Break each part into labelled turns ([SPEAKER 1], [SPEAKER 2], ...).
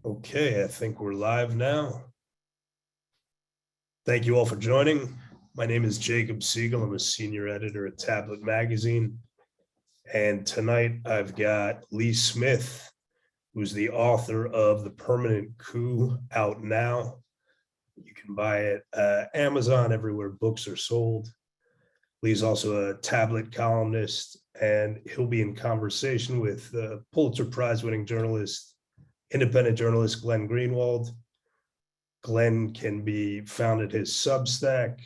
[SPEAKER 1] Okay, I think we're live now. Thank you all for joining. My name is Jacob Siegel. I'm a senior editor at Tablet Magazine. And tonight I've got Lee Smith, who's the author of The Permanent Coup, out now. You can buy it Amazon, everywhere books are sold. Lee's also a tablet columnist, and he'll be in conversation with Pulitzer Prize winning journalist, independent journalist Glenn Greenwald. Glenn can be found at his Substack.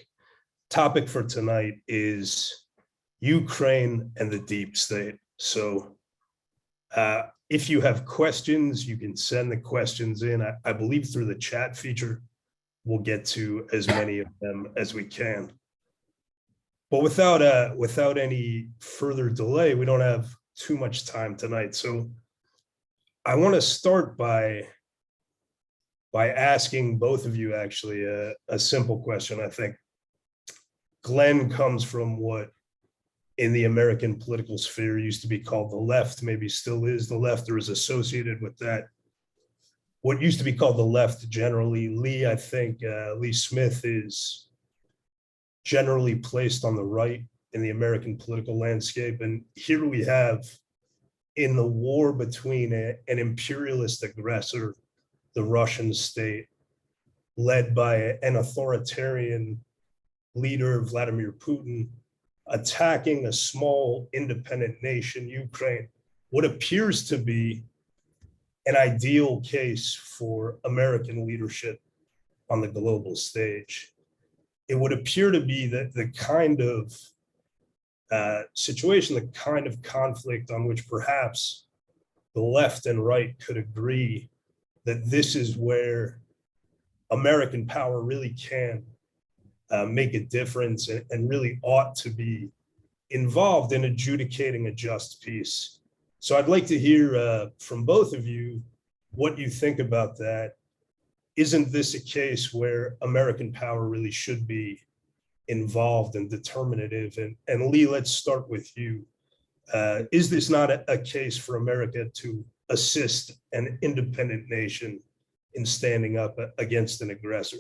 [SPEAKER 1] Topic for tonight is Ukraine and the deep state. So if you have questions, you can send the questions in. I believe through the chat feature, we'll get to as many of them as we can. But without any further delay, we don't have too much time tonight. So I want to start by asking both of you actually a simple question. I think Glenn comes from what in the American political sphere used to be called the left, maybe still is the left or is associated with that. What used to be called the left generally. Lee, I think Lee Smith is generally placed on the right in the American political landscape. And here we have in the war between an imperialist aggressor, the Russian state, led by an authoritarian leader, Vladimir Putin, attacking a small independent nation, Ukraine, what appears to be an ideal case for American leadership on the global stage. It would appear to be that the kind of situation, the kind of conflict on which perhaps the left and right could agree that this is where American power really can make a difference and really ought to be involved in adjudicating a just peace. So I'd like to hear from both of you what you think about that. Isn't this a case where American power really should be involved and determinative? And Lee, let's start with you. Is this not a case for America to assist an independent nation in standing up against an aggressor?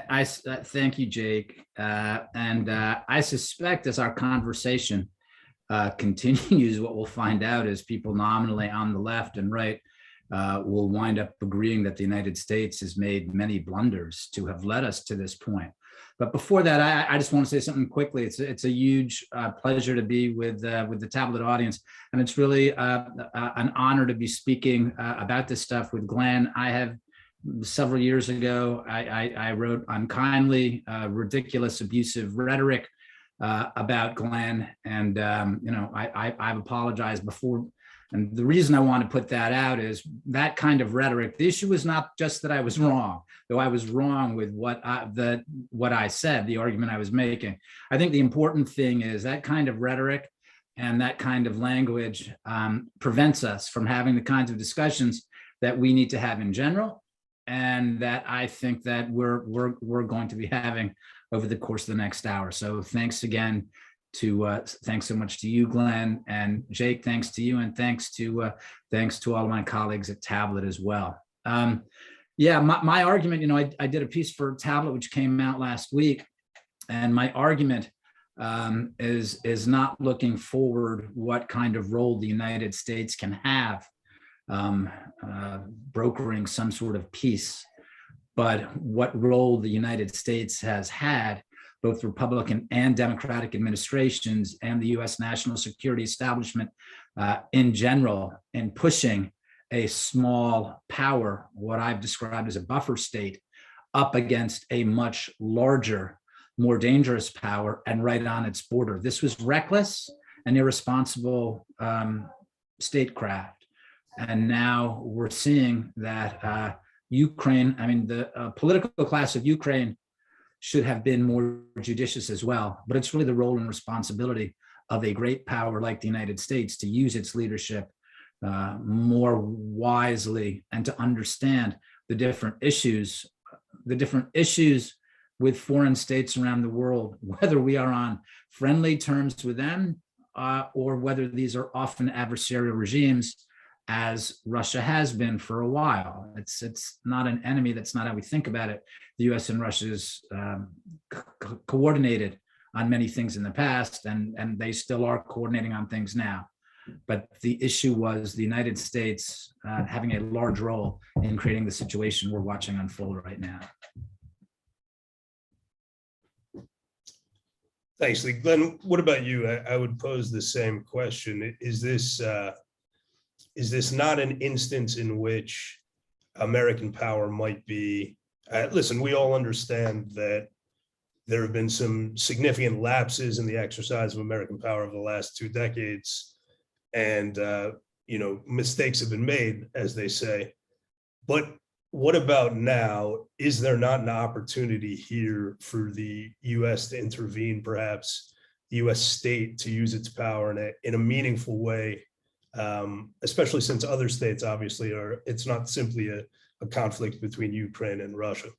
[SPEAKER 2] I thank you, Jake. I suspect as our conversation continues, what we'll find out is people nominally on the left and right will wind up agreeing that the United States has made many blunders to have led us to this point. But before that, I just want to say something quickly. It's a huge pleasure to be with the Tablet audience, and it's really an honor to be speaking about this stuff with Glenn. I have several years ago, I wrote unkindly, ridiculous, abusive rhetoric about Glenn, and I've apologized before. And the reason I want to put that out is that kind of rhetoric. The issue is not just that I was wrong, though I was wrong with what I said, the argument I was making. I think the important thing is that kind of rhetoric and that kind of language prevents us from having the kinds of discussions that we need to have in general, and that I think that we're going to be having over the course of the next hour. So thanks again. Thanks so much to you, Glenn, and Jake. Thanks to you, and thanks to all of my colleagues at Tablet as well. My argument. I did a piece for Tablet which came out last week, and my argument is not looking forward what kind of role the United States can have brokering some sort of peace, but what role the United States has had, both Republican and Democratic administrations and the US national security establishment in general, in pushing a small power, what I've described as a buffer state, up against a much larger, more dangerous power and right on its border. This was reckless and irresponsible statecraft. And now we're seeing that Ukraine, the political class of Ukraine should have been more judicious as well. But it's really the role and responsibility of a great power like the United States to use its leadership more wisely and to understand the different issues with foreign states around the world, whether we are on friendly terms with them or whether these are often adversarial regimes as Russia has been for a while. It's not an enemy. That's not how we think about it. The U.S. and Russia's coordinated on many things in the past, and they still are coordinating on things now. But the issue was the United States having a large role in creating the situation we're watching unfold right now.
[SPEAKER 1] Thanks, Lee. Glenn, what about you? I would pose the same question. Is this not an instance in which American power might be, listen, we all understand that there have been some significant lapses in the exercise of American power over the last 2 decades, and mistakes have been made, as they say. But what about now? Is there not an opportunity here for the U.S. to intervene, perhaps the U.S. state to use its power in a meaningful way, especially since other states obviously it's not simply a conflict between Ukraine and Russia?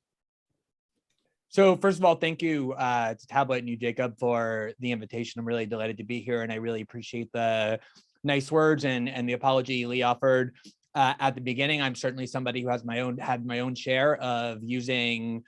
[SPEAKER 3] So first of all, thank you to Tablet and you, Jacob, for the invitation. I'm really delighted to be here, and I really appreciate the nice words and the apology Lee offered at the beginning. I'm certainly somebody who has had my own share of using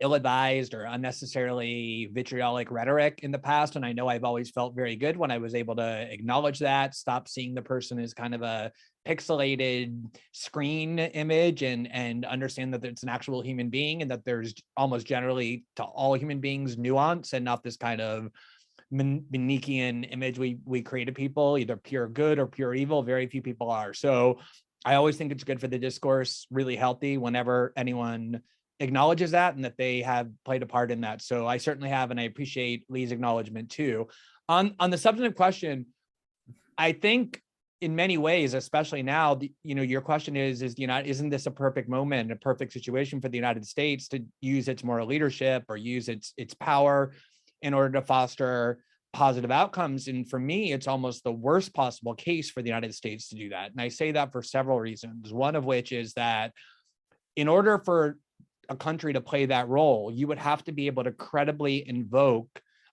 [SPEAKER 3] ill-advised or unnecessarily vitriolic rhetoric in the past, and I know I've always felt very good when I was able to acknowledge that, stop seeing the person as kind of a pixelated screen image, and understand that it's an actual human being, and that there's almost generally to all human beings nuance, and not this kind of Manichean image we create of people, either pure good or pure evil. Very few people are. So I always think it's good for the discourse, really healthy, whenever anyone acknowledges that and that they have played a part in that. So I certainly have, and I appreciate Lee's acknowledgement too. On the substantive question, I think in many ways, especially now, your question isn't this a perfect moment, a perfect situation for the United States to use its moral leadership or use its power in order to foster positive outcomes? And for me, it's almost the worst possible case for the United States to do that. And I say that for several reasons. One of which is that in order for a country to play that role, you would have to be able to credibly invoke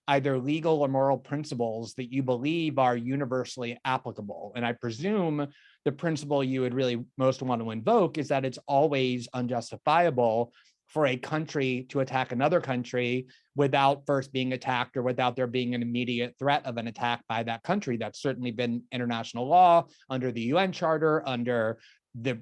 [SPEAKER 3] either legal or moral principles that you believe are universally applicable. And I presume the principle you would really most want to invoke is that it's always unjustifiable for a country to attack another country without first being attacked, or without there being an immediate threat of an attack by that country. That's certainly been international law under the UN Charter, under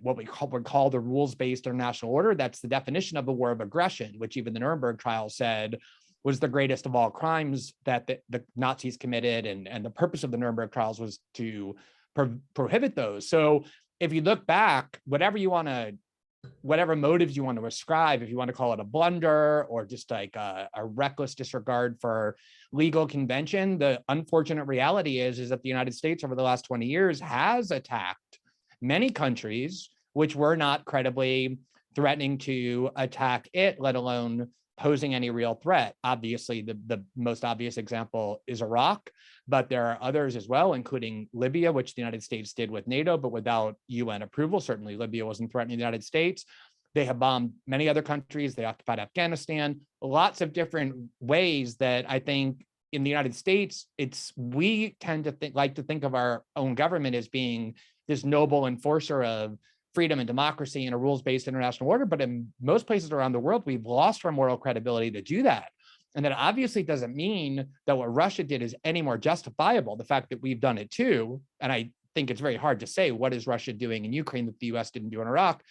[SPEAKER 3] what we call the rules-based international order. That's the definition of a war of aggression, which even the Nuremberg trial said was the greatest of all crimes that the Nazis committed, and the purpose of the Nuremberg trials was to prohibit those. So if you look back, whatever motives you want to ascribe, if you want to call it a blunder or just like a reckless disregard for legal convention, the unfortunate reality is that the United States over the last 20 years has attacked many countries which were not credibly threatening to attack it, let alone posing any real threat. Obviously, the most obvious example is Iraq, but there are others as well, including Libya, which the United States did with NATO, but without UN approval. Certainly, Libya wasn't threatening the United States. They have bombed many other countries. They occupied Afghanistan, lots of different ways that I think in the United States, we tend to like to think of our own government as being this noble enforcer of freedom and democracy and a rules-based international order. But in most places around the world, we've lost our moral credibility to do that. And that obviously doesn't mean that what Russia did is any more justifiable. The fact that we've done it too, and I think it's very hard to say what is Russia doing in Ukraine that the US didn't do in Iraq.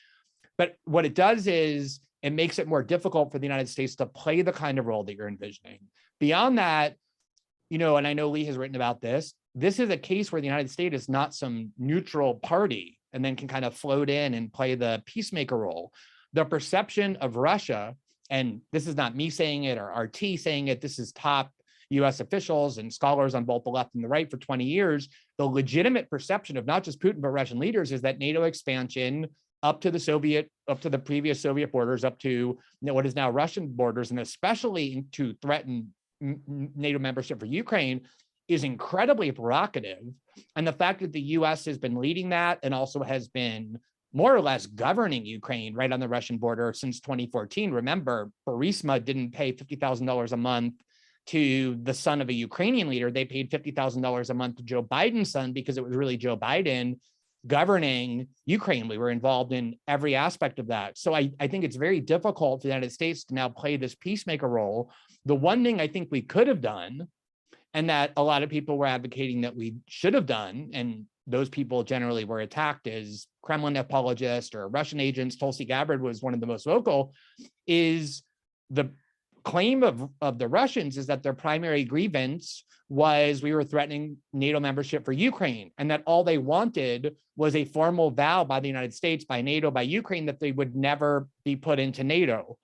[SPEAKER 3] But what it does is it makes it more difficult for the United States to play the kind of role that you're envisioning. Beyond that, and I know Lee has written about this, this is a case where the United States is not some neutral party and then can kind of float in and play the peacemaker role. The perception of Russia, and this is not me saying it or RT saying it, this is top US officials and scholars on both the left and the right for 20 years, the legitimate perception of not just Putin, but Russian leaders is that NATO expansion up to the previous Soviet borders, up to what is now Russian borders, and especially to threaten NATO membership for Ukraine, is incredibly provocative. And the fact that the US has been leading that and also has been more or less governing Ukraine right on the Russian border since 2014. Remember, Burisma didn't pay $50,000 a month to the son of a Ukrainian leader. They paid $50,000 a month to Joe Biden's son because it was really Joe Biden governing Ukraine. We were involved in every aspect of that. So I think it's very difficult for the United States to now play this peacemaker role. The one thing I think we could have done, and that a lot of people were advocating that we should have done, and those people generally were attacked as Kremlin apologists or Russian agents. Tulsi Gabbard was one of the most vocal, is the claim of the Russians is that their primary grievance was we were threatening NATO membership for Ukraine, and that all they wanted was a formal vow by the United States, by NATO, by Ukraine, that they would never be put into NATO.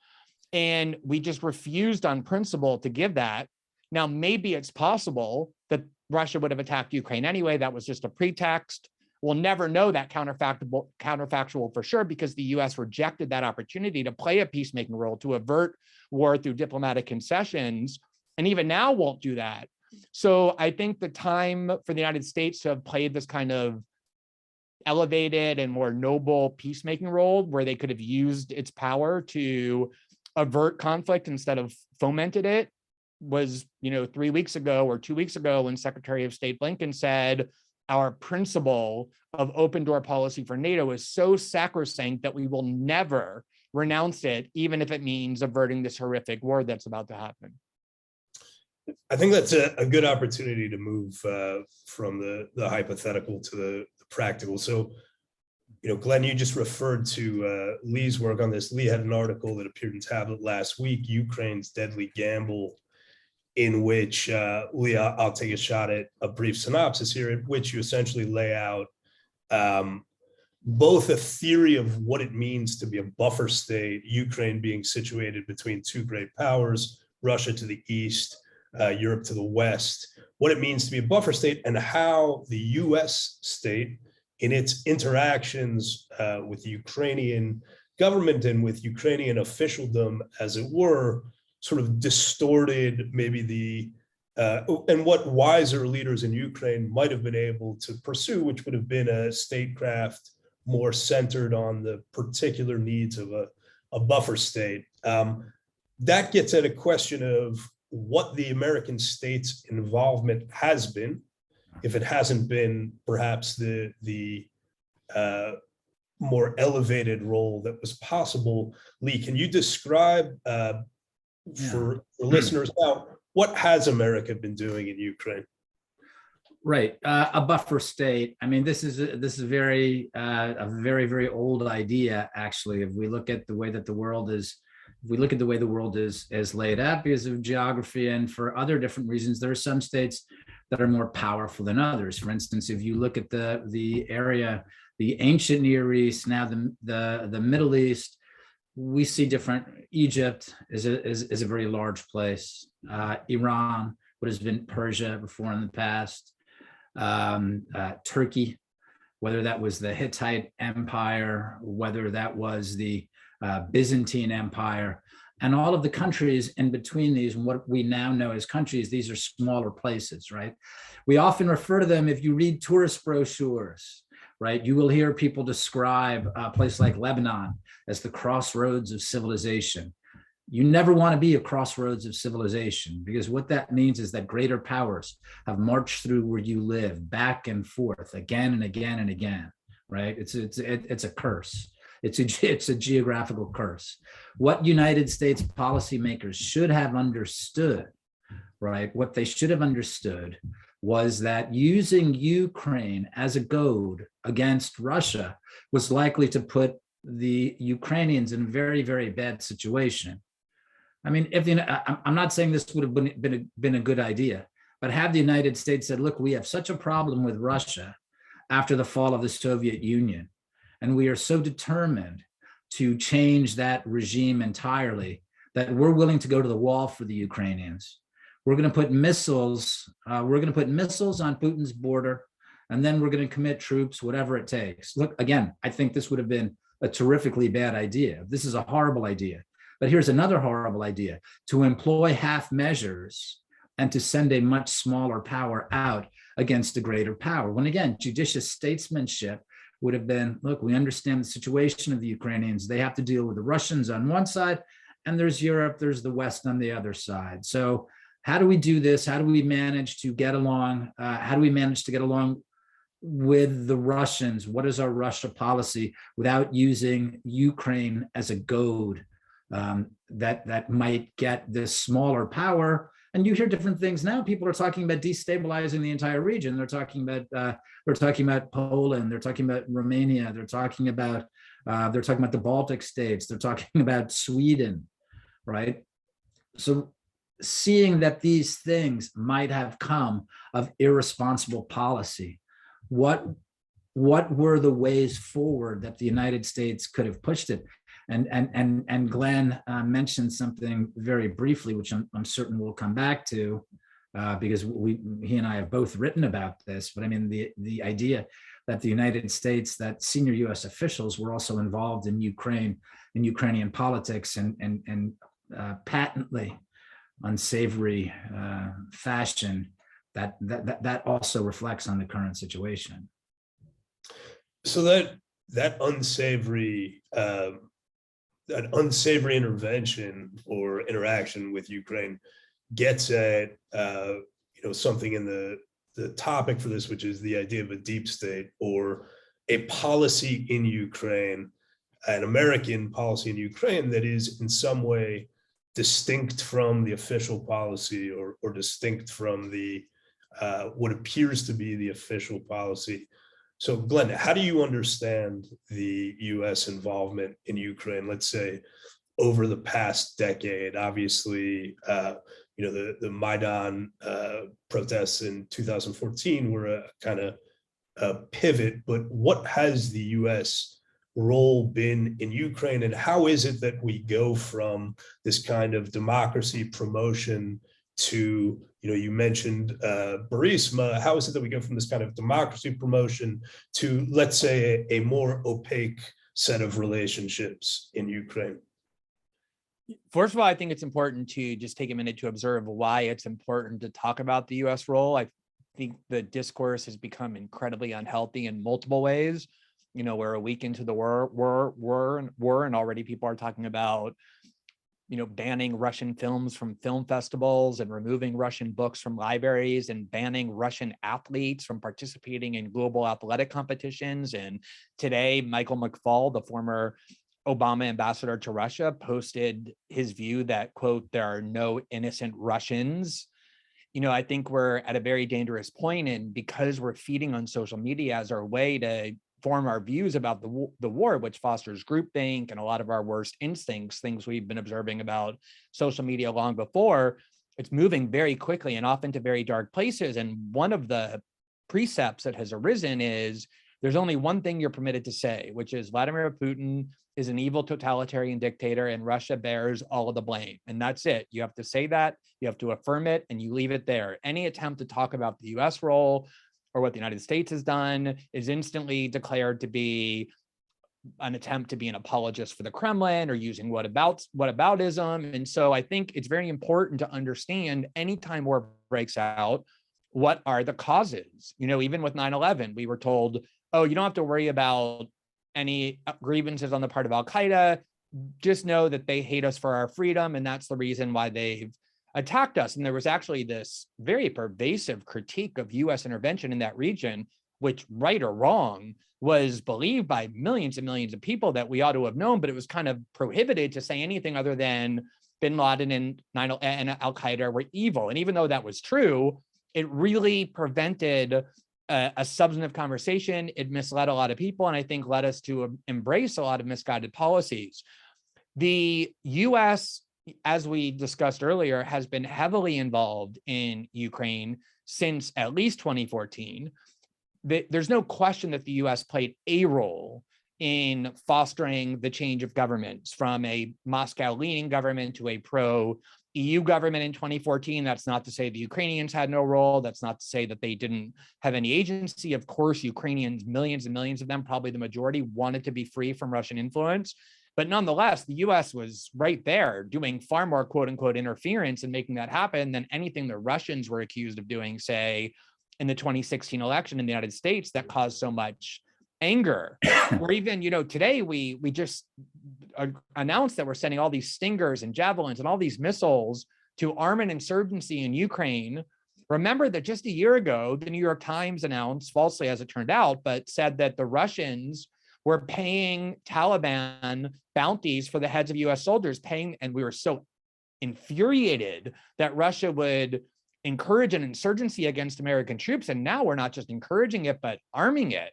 [SPEAKER 3] And we just refused on principle to give that. Now, maybe it's possible that Russia would have attacked Ukraine anyway. That was just a pretext. We'll never know that counterfactual for sure, because the US rejected that opportunity to play a peacemaking role, to avert war through diplomatic concessions, and even now won't do that. So I think the time for the United States to have played this kind of elevated and more noble peacemaking role, where they could have used its power to avert conflict instead of fomented it, was, 3 weeks ago or 2 weeks ago, when Secretary of State Blinken said, our principle of open door policy for NATO is so sacrosanct that we will never renounce it, even if it means averting this horrific war that's about to happen.
[SPEAKER 1] I think that's a good opportunity to move from the hypothetical to the practical. So, Glenn, you just referred to Lee's work on this. Lee had an article that appeared in Tablet last week, Ukraine's Deadly Gamble, in which, Lee, I'll take a shot at a brief synopsis here, in which you essentially lay out both a theory of what it means to be a buffer state, Ukraine being situated between two great powers, Russia to the east, Europe to the west, what it means to be a buffer state, and how the US state, in its interactions with the Ukrainian government and with Ukrainian officialdom, as it were, sort of distorted maybe and what wiser leaders in Ukraine might have been able to pursue, which would have been a statecraft more centered on the particular needs of a buffer state. That gets at a question of what the American state's involvement has been, if it hasn't been perhaps the more elevated role that was possible. Lee, can you describe for listeners now, what has America been doing in Ukraine?
[SPEAKER 2] Right, a buffer state. I mean, this is a very very old idea. Actually, if we look at the way that the world is, is laid out because of geography and for other different reasons, there are some states that are more powerful than others. For instance, if you look at the area, the ancient Near East, now the Middle East, we see different. Egypt is a very large place. Iran, what has been Persia before in the past. Turkey, whether that was the Hittite Empire, whether that was the Byzantine Empire, and all of the countries in between these, and what we now know as countries, these are smaller places, right? We often refer to them, if you read tourist brochures, right, you will hear people describe a place like Lebanon as the crossroads of civilization. You never want to be a crossroads of civilization, because what that means is that greater powers have marched through where you live, back and forth, again and again and again, right? It's a curse. It's a geographical curse. What United States policymakers should have understood, right? What they should have understood was that using Ukraine as a goad against Russia was likely to put the Ukrainians in a very, very bad situation. I mean, I'm not saying this would have been a good idea, but had the United States said, look, we have such a problem with Russia after the fall of the Soviet Union, and we are so determined to change that regime entirely that we're willing to go to the wall for the Ukrainians. We're going to put missiles. On Putin's border, and then we're going to commit troops, whatever it takes. Look, again, I think this would have been a terrifically bad idea. This is a horrible idea. But here's another horrible idea: to employ half measures and to send a much smaller power out against a greater power. When again, judicious statesmanship would have been, look, we understand the situation of the Ukrainians. They have to deal with the Russians on one side, and there's Europe, there's the West on the other side. So how do we do this? How do we manage to get along? with the Russians? What is our Russia policy without using Ukraine as a goad that might get this smaller power? And you hear different things now. People are talking about destabilizing the entire region. They're talking about Poland. They're talking about Romania. They're talking about the Baltic states. They're talking about Sweden, right? So seeing that these things might have come of irresponsible policy, what were the ways forward that the United States could have pushed it? And Glenn mentioned something very briefly, which I'm certain we'll come back to, because he and I have both written about this. But I mean, the idea that the United States, that senior U.S. officials were also involved in Ukrainian politics and patently unsavory fashion, that also reflects on the current situation.
[SPEAKER 1] So that unsavory intervention or interaction with Ukraine gets at something in the topic for this, which is the idea of a deep state or a policy in Ukraine, an American policy in Ukraine that is in some way distinct from the official policy or distinct from the what appears to be the official policy. So Glenn, how do you understand the US involvement in Ukraine, let's say over the past decade? Obviously, the Maidan protests in 2014 were a kind of a pivot, but what has the US role been in Ukraine, and how is it that we go from this kind of democracy promotion to, you mentioned Burisma, how is it that we go from this kind of democracy promotion to, let's say, a more opaque set of relationships in Ukraine?
[SPEAKER 3] First of all, I think it's important to just take a minute to observe why it's important to talk about the US role. I think the discourse has become incredibly unhealthy in multiple ways. We're a week into the war, and already people are talking about, banning Russian films from film festivals and removing Russian books from libraries and banning Russian athletes from participating in global athletic competitions. And today, Michael McFaul, the former Obama ambassador to Russia, posted his view that, quote, there are no innocent Russians. I think we're at a very dangerous point, and because we're feeding on social media as our way to form our views about the war, which fosters groupthink and a lot of our worst instincts, things we've been observing about social media long before, it's moving very quickly and often to very dark places. And one of the precepts that has arisen is there's only one thing you're permitted to say, which is Vladimir Putin is an evil totalitarian dictator and Russia bears all of the blame. And that's it. You have to say that, you have to affirm it, and you leave it there. Any attempt to talk about the US role or what the United States has done is instantly declared to be an attempt to be an apologist for the Kremlin or using whataboutism. And so I think it's very important to understand anytime war breaks out, what are the causes? Even with 9/11, we were told, oh, you don't have to worry about any grievances on the part of Al-Qaeda. Just know that they hate us for our freedom, and that's the reason why they've attacked us. And there was actually this very pervasive critique of US intervention in that region, which, right or wrong, was believed by millions and millions of people that we ought to have known, but it was kind of prohibited to say anything other than bin Laden and Al-Qaeda were evil. And even though that was true, it really prevented a substantive conversation. It misled a lot of people, and I think led us to embrace a lot of misguided policies. The US, as we discussed earlier, has been heavily involved in Ukraine since at least 2014. There's no question that the US played a role in fostering the change of governments from a Moscow-leaning government to a pro-EU government in 2014. That's not to say the Ukrainians had no role. That's not to say that they didn't have any agency. Of course, Ukrainians, millions and millions of them, probably the majority, wanted to be free from Russian influence. But nonetheless, the US was right there doing far more quote unquote interference and making that happen than anything the Russians were accused of doing, say, in the 2016 election in the United States that caused so much anger. Or even, today we just announced that we're sending all these Stingers and Javelins and all these missiles to arm an insurgency in Ukraine remember that just a year ago, the New York Times announced, falsely as it turned out, but said that the Russians were paying Taliban bounties for the heads of US soldiers, and we were so infuriated that Russia would encourage an insurgency against American troops. And now we're not just encouraging it, but arming it.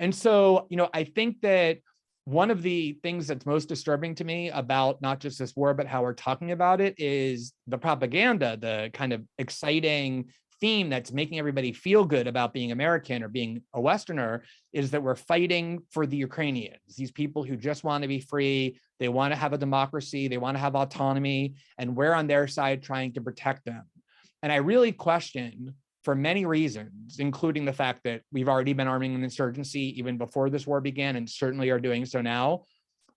[SPEAKER 3] And so, I think that one of the things that's most disturbing to me about not just this war, but how we're talking about it is the propaganda, the kind of exciting theme that's making everybody feel good about being American or being a Westerner, is that we're fighting for the Ukrainians, these people who just want to be free. They want to have a democracy. They want to have autonomy, and we're on their side trying to protect them. And I really question, for many reasons, including the fact that we've already been arming an insurgency even before this war began, and certainly are doing so now,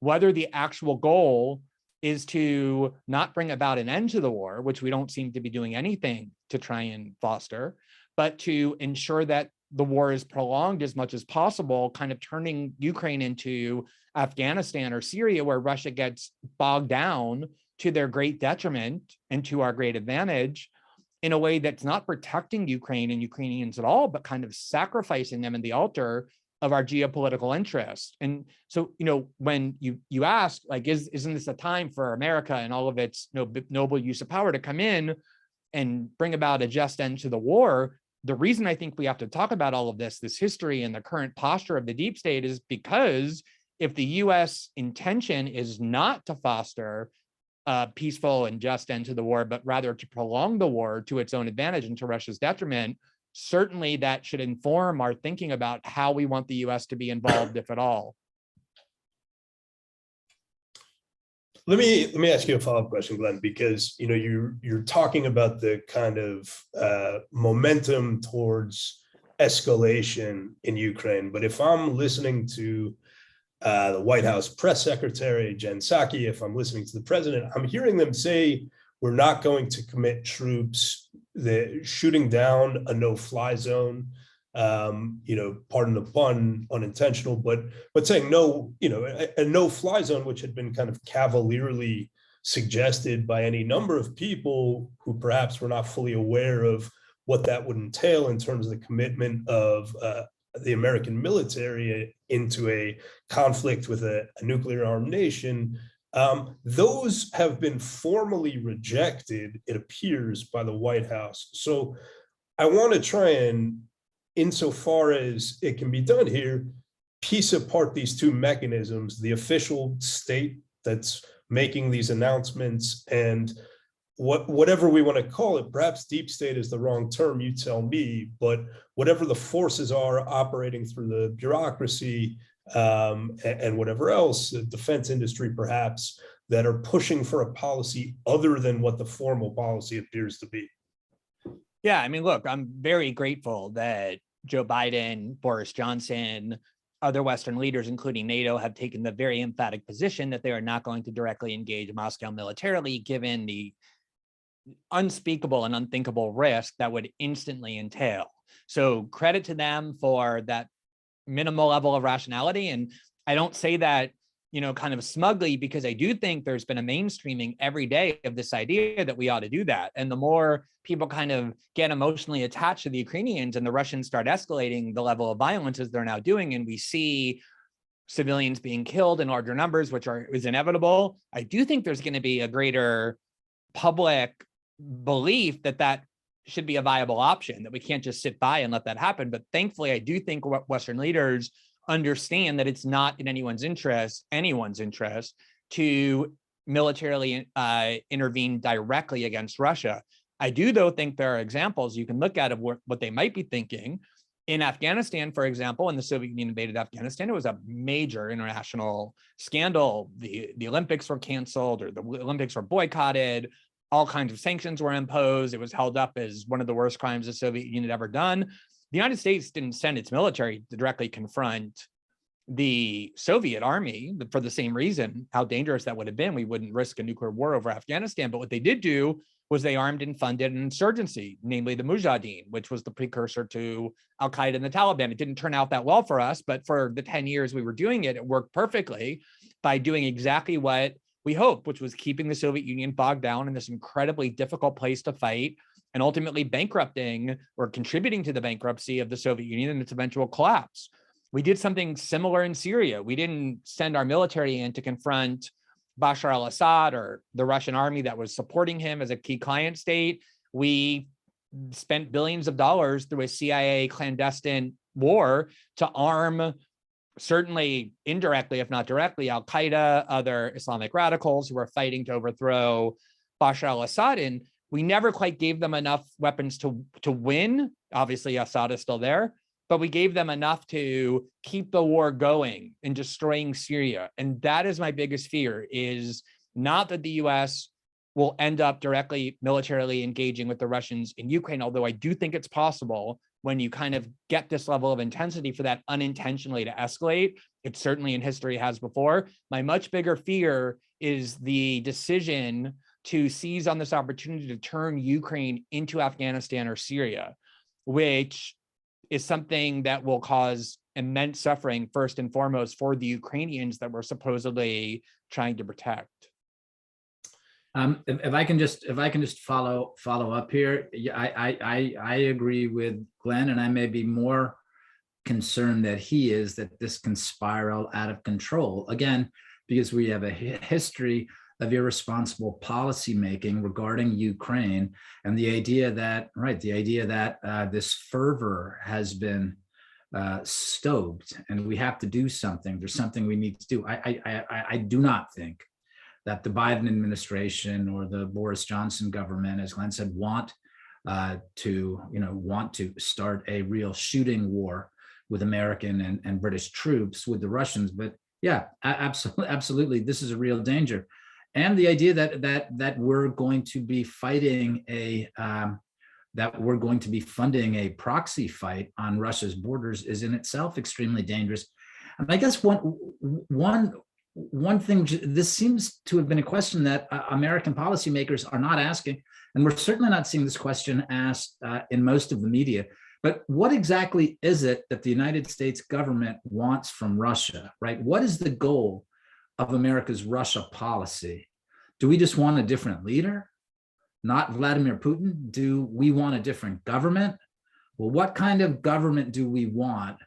[SPEAKER 3] whether the actual goal is to not bring about an end to the war, which we don't seem to be doing anything to try and foster, but to ensure that the war is prolonged as much as possible, kind of turning Ukraine into Afghanistan or Syria, where Russia gets bogged down to their great detriment and to our great advantage, in a way that's not protecting Ukraine and Ukrainians at all, but kind of sacrificing them in the altar of our geopolitical interests. And so, when you ask, like, isn't this a time for America and all of its noble use of power to come in and bring about a just end to the war? The reason I think we have to talk about all of this history and the current posture of the deep state, is because if the US intention is not to foster a peaceful and just end to the war, but rather to prolong the war to its own advantage and to Russia's detriment, certainly that should inform our thinking about how we want the US to be involved, if at all.
[SPEAKER 1] Let me ask you a follow-up question, Glenn, because you're talking about the kind of momentum towards escalation in Ukraine. But if I'm listening to the White House press secretary, Jen Psaki, if I'm listening to the president, I'm hearing them say we're not going to commit troops, the shooting down a no-fly zone, pardon the pun, unintentional, but saying no, a no-fly zone, which had been kind of cavalierly suggested by any number of people who perhaps were not fully aware of what that would entail in terms of the commitment of the American military into a conflict with a nuclear armed nation. Those have been formally rejected, it appears, by the White House. So I want to try and, insofar as it can be done here, piece apart these two mechanisms, the official state that's making these announcements and whatever we want to call it. Perhaps deep state is the wrong term, you tell me, but whatever the forces are operating through the bureaucracy and whatever else, the defense industry perhaps, that are pushing for a policy other than what the formal policy appears to be.
[SPEAKER 3] Yeah, I mean, look, I'm very grateful that Joe Biden, Boris Johnson, other Western leaders, including NATO, have taken the very emphatic position that they are not going to directly engage Moscow militarily, given the unspeakable and unthinkable risk that would instantly entail. So credit to them for that minimal level of rationality. And I don't say that, kind of smugly, because I do think there's been a mainstreaming every day of this idea that we ought to do that. And the more people kind of get emotionally attached to the Ukrainians and the Russians start escalating the level of violence as they're now doing, and we see civilians being killed in larger numbers, which is inevitable, I do think there's going to be a greater public belief that should be a viable option, that we can't just sit by and let that happen. But thankfully, I do think Western leaders understand that it's not in anyone's interest to militarily intervene directly against Russia. I do, though, think there are examples you can look at of what they might be thinking. In Afghanistan, for example, when the Soviet Union invaded Afghanistan, it was a major international scandal. The Olympics were canceled, or the Olympics were boycotted. All kinds of sanctions were imposed. It was held up as one of the worst crimes the Soviet Union had ever done. The United States didn't send its military to directly confront the Soviet army for the same reason, how dangerous that would have been. We wouldn't risk a nuclear war over Afghanistan. But what they did do was they armed and funded an insurgency, namely the Mujahideen, which was the precursor to Al-Qaeda and the Taliban. It didn't turn out that well for us, but for the 10 years we were doing it, it worked perfectly by doing exactly what we hoped, which was keeping the Soviet Union bogged down in this incredibly difficult place to fight and ultimately bankrupting or contributing to the bankruptcy of the Soviet Union and its eventual collapse. We did something similar in Syria. We didn't send our military in to confront Bashar al-Assad or the Russian army that was supporting him as a key client state. We spent billions of dollars through a CIA clandestine war to arm, certainly indirectly, if not directly, al-Qaeda, other Islamic radicals who were fighting to overthrow Bashar al-Assad. And we never quite gave them enough weapons to win. Obviously, Assad is still there, but we gave them enough to keep the war going and destroying Syria. And that is my biggest fear, is not that the US will end up directly militarily engaging with the Russians in Ukraine, although I do think it's possible when you kind of get this level of intensity for that unintentionally to escalate. It certainly in history has before. My much bigger fear is the decision to seize on this opportunity to turn Ukraine into Afghanistan or Syria, which is something that will cause immense suffering, first and foremost, for the Ukrainians that we're supposedly trying to protect.
[SPEAKER 2] If I can just follow up here, yeah, I agree with Glenn, and I may be more concerned that he is that this can spiral out of control again, because we have a history of irresponsible policy making regarding Ukraine, and the idea that this fervor has been stoked, and we have to do something. There's something we need to do. I do not think that the Biden administration or the Boris Johnson government, as Glenn said, want to start a real shooting war with American and British troops with the Russians. But yeah, absolutely, this is a real danger. And the idea that we're going to be fighting that we're going to be funding a proxy fight on Russia's borders is in itself extremely dangerous. And I guess one thing, this seems to have been a question that American policymakers are not asking, and we're certainly not seeing this question asked in most of the media. But what exactly is it that the United States government wants from Russia, right? What is the goal of America's Russia policy? Do we just want a different leader, not Vladimir Putin? Do we want a different government? Well, what kind of government do we want?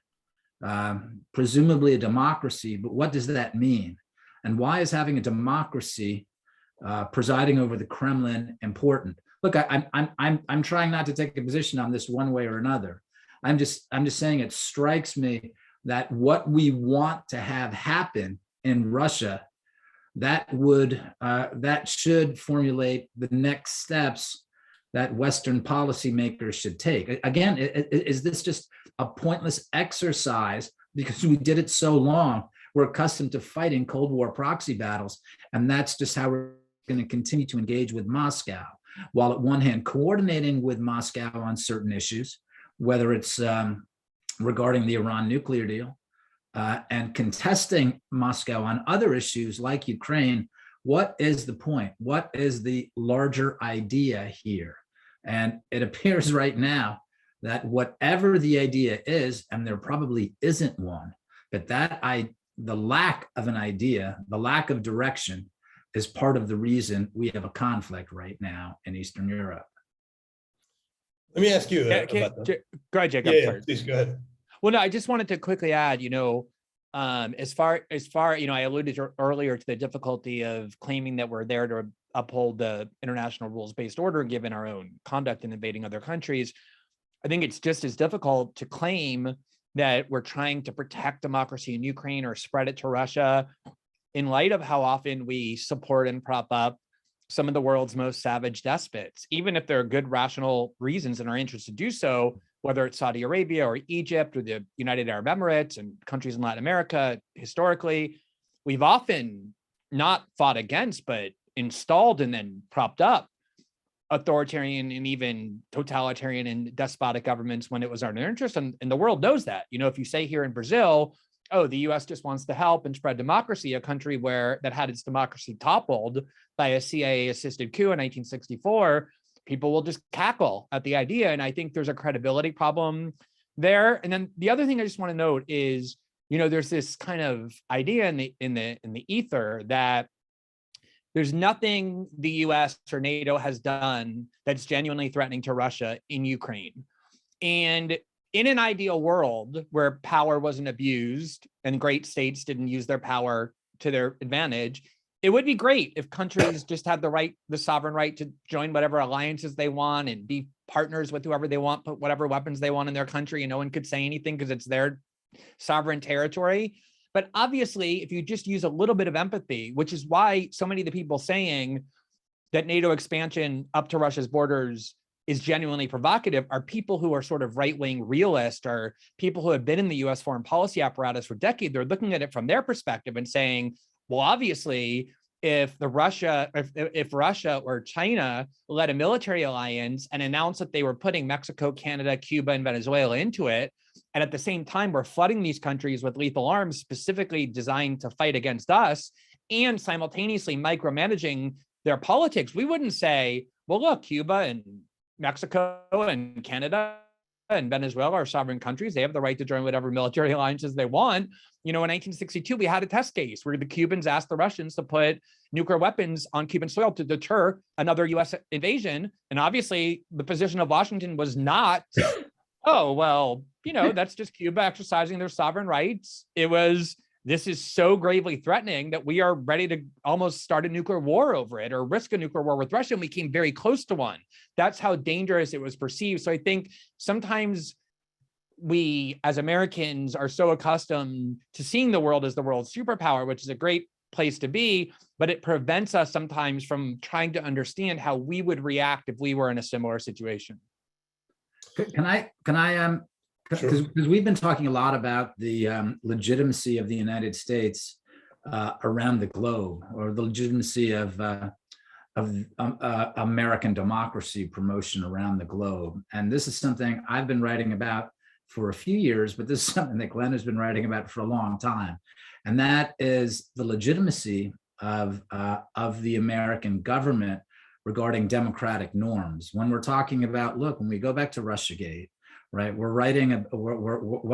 [SPEAKER 2] Presumably a democracy, but what does that mean? And why is having a democracy presiding over the Kremlin important? Look, I'm trying not to take a position on this one way or another. I'm just saying it strikes me that what we want to have happen in Russia, that should formulate the next steps that Western policymakers should take. Again, is this just a pointless exercise because we did it so long? We're accustomed to fighting Cold War proxy battles, and that's just how we're going to continue to engage with Moscow, while at one hand coordinating with Moscow on certain issues, whether it's regarding the Iran nuclear deal, and contesting Moscow on other issues like Ukraine. What is the point? What is the larger idea here? And it appears right now that whatever the idea is, and there probably isn't one, but the lack of an idea, the lack of direction, is part of the reason we have a conflict right now in Eastern Europe.
[SPEAKER 1] Let me ask you about that.
[SPEAKER 3] Go ahead, Jacob.
[SPEAKER 1] Yeah, please go ahead.
[SPEAKER 3] Well, no, I just wanted to quickly add, as far, I alluded to earlier to the difficulty of claiming that we're there to uphold the international rules-based order, given our own conduct in invading other countries. I think it's just as difficult to claim that we're trying to protect democracy in Ukraine or spread it to Russia in light of how often we support and prop up some of the world's most savage despots, even if there are good rational reasons in our interest to do so, whether it's Saudi Arabia or Egypt or the United Arab Emirates and countries in Latin America. Historically, we've often not fought against, but installed and then propped up authoritarian and even totalitarian and despotic governments when it was our interest. And the world knows that. If you say here in Brazil, oh, the US just wants to help and spread democracy, a country that had its democracy toppled by a CIA-assisted coup in 1964, people will just cackle at the idea. And I think there's a credibility problem there. And then the other thing I just want to note is, there's this kind of idea in the ether that There's nothing the US or NATO has done that's genuinely threatening to Russia in Ukraine. And in an ideal world where power wasn't abused and great states didn't use their power to their advantage, it would be great if countries just had the sovereign right to join whatever alliances they want and be partners with whoever they want, put whatever weapons they want in their country, and no one could say anything because it's their sovereign territory. But obviously, if you just use a little bit of empathy, which is why so many of the people saying that NATO expansion up to Russia's borders is genuinely provocative are people who are sort of right-wing realist, or people who have been in the US foreign policy apparatus for decades. They're looking at it from their perspective and saying, well, obviously, if Russia or China led a military alliance and announced that they were putting Mexico, Canada, Cuba, and Venezuela into it, and at the same time, we're flooding these countries with lethal arms specifically designed to fight against us, and simultaneously micromanaging their politics, we wouldn't say, well, look, Cuba and Mexico and Canada and Venezuela are sovereign countries. They have the right to join whatever military alliances they want. You know, in 1962, we had a test case where the Cubans asked the Russians to put nuclear weapons on Cuban soil to deter another US invasion. And obviously, the position of Washington was not, oh, well, you know, that's just Cuba exercising their sovereign rights. It was, this is so gravely threatening that we are ready to almost start a nuclear war over it or risk a nuclear war with Russia. And we came very close to one. That's how dangerous it was perceived. So I think sometimes we as Americans are so accustomed to seeing the world as the world's superpower, which is a great place to be, but it prevents us sometimes from trying to understand how we would react if we were in a similar situation.
[SPEAKER 2] Can I
[SPEAKER 1] Sure.
[SPEAKER 2] because we've been talking a lot about the legitimacy of the United States around the globe, or the legitimacy of American democracy promotion around the globe. And this is something I've been writing about for a few years, but this is something that Glenn has been writing about for a long time. And that is the legitimacy of the American government regarding democratic norms. When we're talking about, look, when we go back to Russiagate, right, what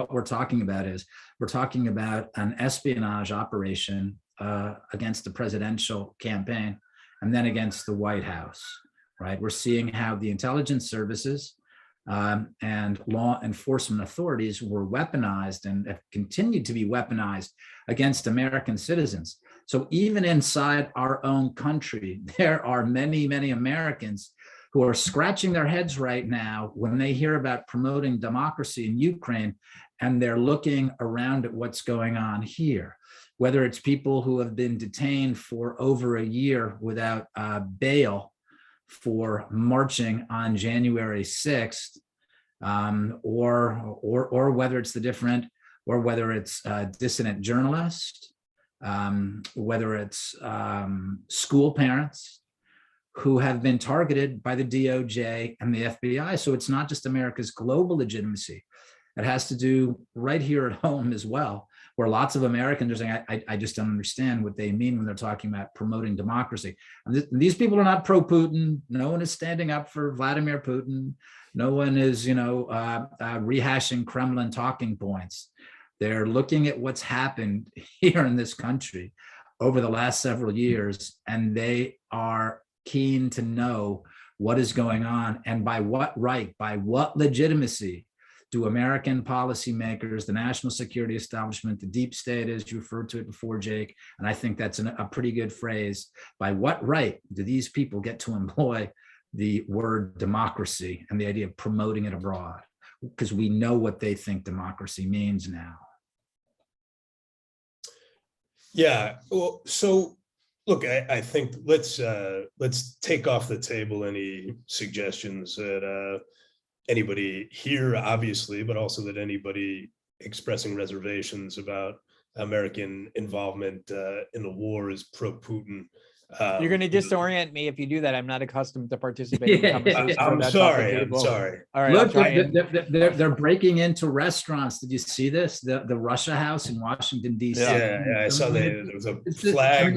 [SPEAKER 2] we're talking about is we're talking about an espionage operation against the presidential campaign and then against the White House, right? We're seeing how the intelligence services and law enforcement authorities were weaponized and have continued to be weaponized against American citizens. So even inside our own country, there are many, many Americans who are scratching their heads right now when they hear about promoting democracy in Ukraine, and they're looking around at what's going on here, whether it's people who have been detained for over a year without bail for marching on January 6th, or whether it's whether it's dissident journalists, whether it's school parents who have been targeted by the DOJ and the FBI. So it's not just America's global legitimacy. It has to do right here at home as well, where lots of Americans are saying, I just don't understand what they mean when they're talking about promoting democracy. And these people are not pro-Putin. No one is standing up for Vladimir Putin. No one is, rehashing Kremlin talking points. They're looking at what's happened here in this country over the last several years, and they are keen to know what is going on and by what right, by what legitimacy do American policymakers, the national security establishment, the deep state, as you referred to it before, Jake, and I think that's a pretty good phrase, by what right do these people get to employ the word democracy and the idea of promoting it abroad? Because we know what they think democracy means now.
[SPEAKER 1] Yeah, well, so look, I think let's take off the table any suggestions that anybody here, obviously, but also that anybody expressing reservations about American involvement in the war is pro-Putin.
[SPEAKER 3] You're going to disorient me if you do that. I'm not accustomed to participating in conversations.
[SPEAKER 1] I'm sorry.
[SPEAKER 3] All right,
[SPEAKER 2] Look, they're breaking into restaurants. Did you see this? The Russia House in Washington, D.C.
[SPEAKER 1] Yeah, I saw that. There was a flag.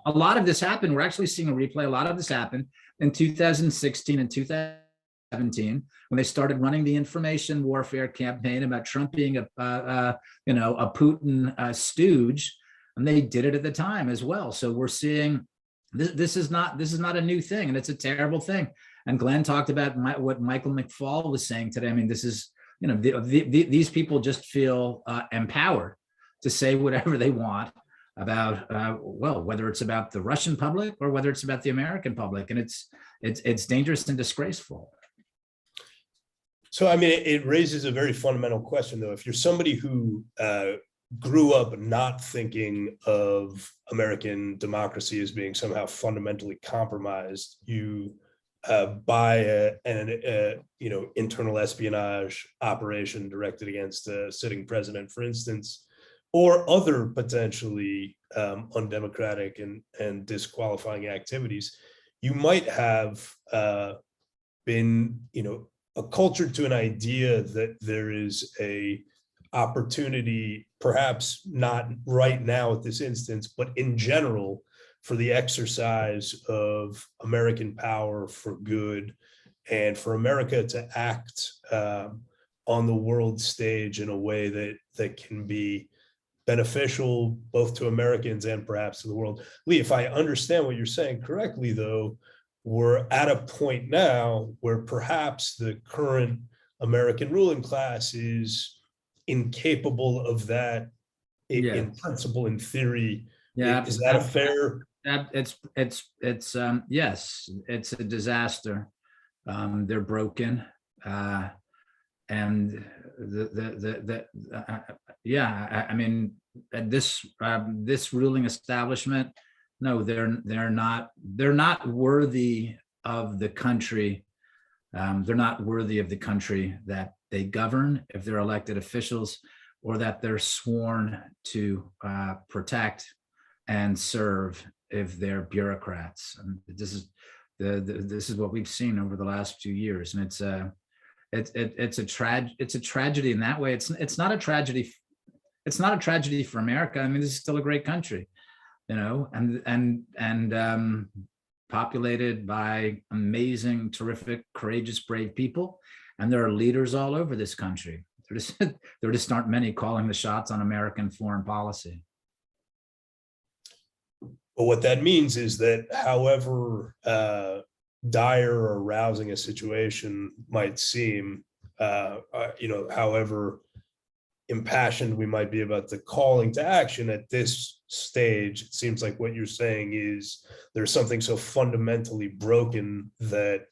[SPEAKER 2] A lot of this happened. We're actually seeing a replay. A lot of this happened in 2016 and 2017 when they started running the information warfare campaign about Trump being a Putin stooge. And they did it at the time as well. So we're seeing This is not a new thing, and it's a terrible thing. And Glenn talked about what Michael McFaul was saying today. I mean, this is, you know, these people just feel empowered to say whatever they want about, well, whether it's about the Russian public or whether it's about the American public, and it's dangerous and disgraceful.
[SPEAKER 1] So, I mean, it raises a very fundamental question, though. If you're somebody who grew up not thinking of American democracy as being somehow fundamentally compromised, you by an internal espionage operation directed against a sitting president, for instance, or other potentially undemocratic and disqualifying activities, you might have been, acculturated to an idea that there is a opportunity, perhaps not right now at this instance, but in general, for the exercise of American power for good, and for America to act on the world stage in a way that can be beneficial both to Americans and perhaps to the world. Lee, if I understand what you're saying correctly, though, we're at a point now where perhaps the current American ruling class is incapable of that in principle, in theory.
[SPEAKER 2] Yeah,
[SPEAKER 1] is that a fair?
[SPEAKER 2] Yes, it's a disaster. They're broken, and I mean, this ruling establishment, no, they're not worthy of the country. They're not worthy of the country that they govern, if they're elected officials, or that they're sworn to protect and serve if they're bureaucrats. And this is what we've seen over the last few years, and it's a tragedy in that way. It's not a tragedy. It's not a tragedy for America. I mean, this is still a great country, and populated by amazing, terrific, courageous, brave people, and there are leaders all over this country. There just aren't many calling the shots on American foreign policy.
[SPEAKER 1] But what that means is that however dire or rousing a situation might seem, however impassioned we might be about the calling to action at this stage, it seems like what you're saying is there's something so fundamentally broken that